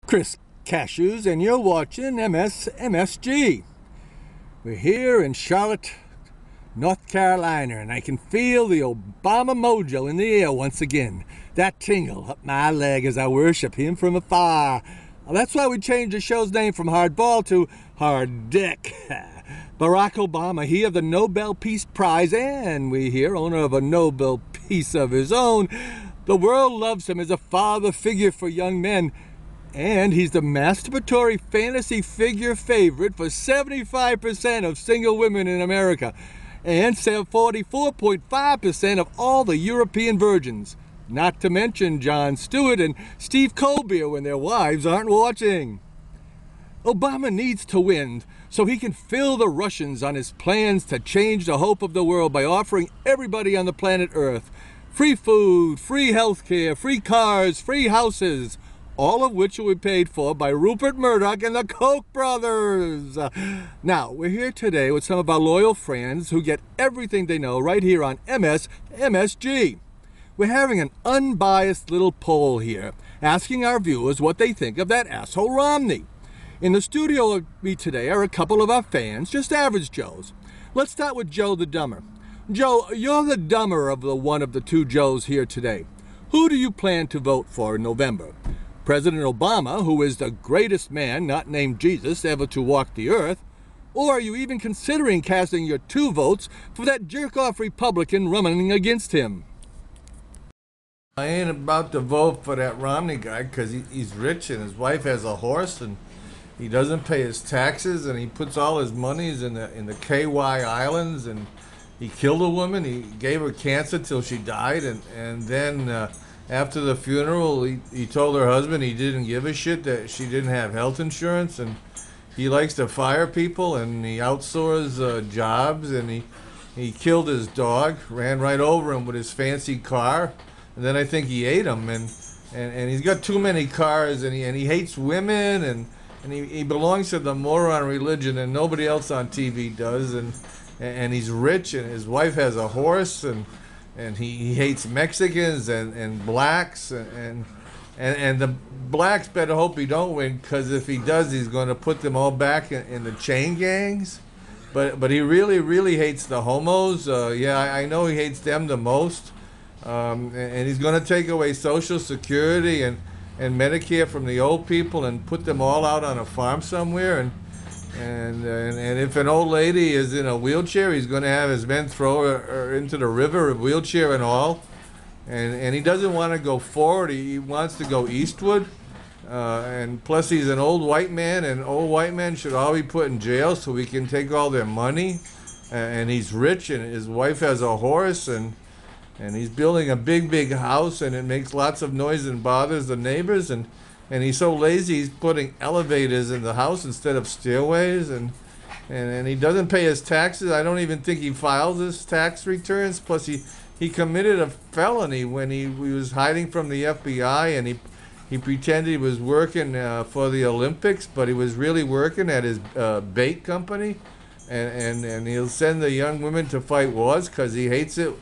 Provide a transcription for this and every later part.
Cris Cashews, and you're watching MSMSG. We're here in Charlotte, North Carolina, and I can feel the Obama mojo in the air once again. That tingle up my leg as I worship him from afar. That's why we changed the show's name from Hardball to Hard Dick. Barack Obama, he of the Nobel Peace Prize, and we here, owner of a Nobel Peace of his own. The world loves him as a father figure for young men, and he's the masturbatory fantasy figure favorite for 75% of single women in America, and 44.5% of all the European virgins. Not to mention Jon Stewart and Steve Coldbeer when their wives aren't watching. Obama needs to win so he can fill the Russians on his plans to change the hope of the world by offering everybody on the planet Earth free food, free health care, free cars, free houses, all of which will be paid for by Rupert Murdoch and the Koch brothers. Now, we're here today with some of our loyal friends who get everything they know right here on MSMSG. We're having an unbiased little poll here, asking our viewers what they think of that asshole Romney. In the studio with me today are a couple of our fans, just average Joes. Let's start with Joe the Dumber. Joe, you're the dumber of the one of the two Joes here today. Who do you plan to vote for in November? President Obama, who is the greatest man, not named Jesus, ever to walk the earth? Or are you even considering casting your 2 votes for that jerk-off Republican running against him? I ain't about to vote for that Romney guy because he's rich and his wife has a horse and he doesn't pay his taxes and he puts all his monies in the KY Islands, and he killed a woman. He gave her cancer till she died, and then after the funeral he told her husband he didn't give a shit that she didn't have health insurance, and he likes to fire people and he outsources jobs, and he killed his dog, ran right over him with his fancy car. And then I think he ate him, and he's got too many cars, and he hates women, and he belongs to the moron religion, and nobody else on TV does, and he's rich, and his wife has a horse, and he hates Mexicans and blacks, and the blacks better hope he don't win, because if he does, he's going to put them all back in the chain gangs. But he really hates the homos. Yeah, I know he hates them the most. And he's going to take away Social Security and Medicare from the old people and put them all out on a farm somewhere. And if an old lady is in a wheelchair, he's going to have his men throw her into the river, a wheelchair and all. And he doesn't want to go forward. He wants to go eastward. And plus, he's an old white man, and old white men should all be put in jail so we can take all their money. And he's rich, and his wife has a horse, and he's building a big house, and it makes lots of noise and bothers the neighbors, and he's so lazy he's putting elevators in the house instead of stairways, and he doesn't pay his taxes. I don't even think he files his tax returns. Plus he committed a felony when he was hiding from the FBI, and he pretended he was working for the Olympics, but he was really working at his bait company, and he'll send the young women to fight wars because he hates it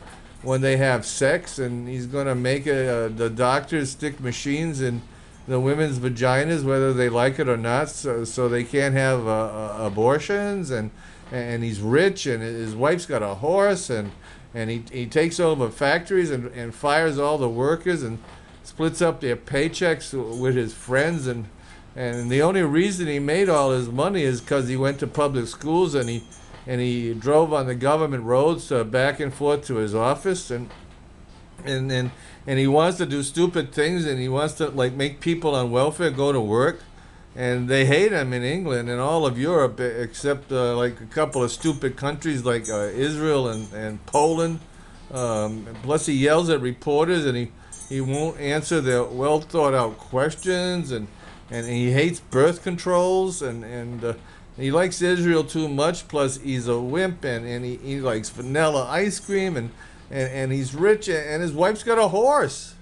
when they have sex, and he's going to make the doctors stick machines in the women's vaginas whether they like it or not, so they can't have abortions, and he's rich, and his wife's got a horse, and he takes over factories and fires all the workers and splits up their paychecks with his friends, and the only reason he made all his money is because he went to public schools, and he drove on the government roads back and forth to his office, and he wants to do stupid things, and he wants to make people on welfare go to work, and they hate him in England and all of Europe except like a couple of stupid countries like Israel and Poland. Plus he yells at reporters, and he won't answer their well thought out questions, and he hates birth controls, and he likes Israel too much, plus he's a wimp, and he likes vanilla ice cream, and he's rich, and his wife's got a horse.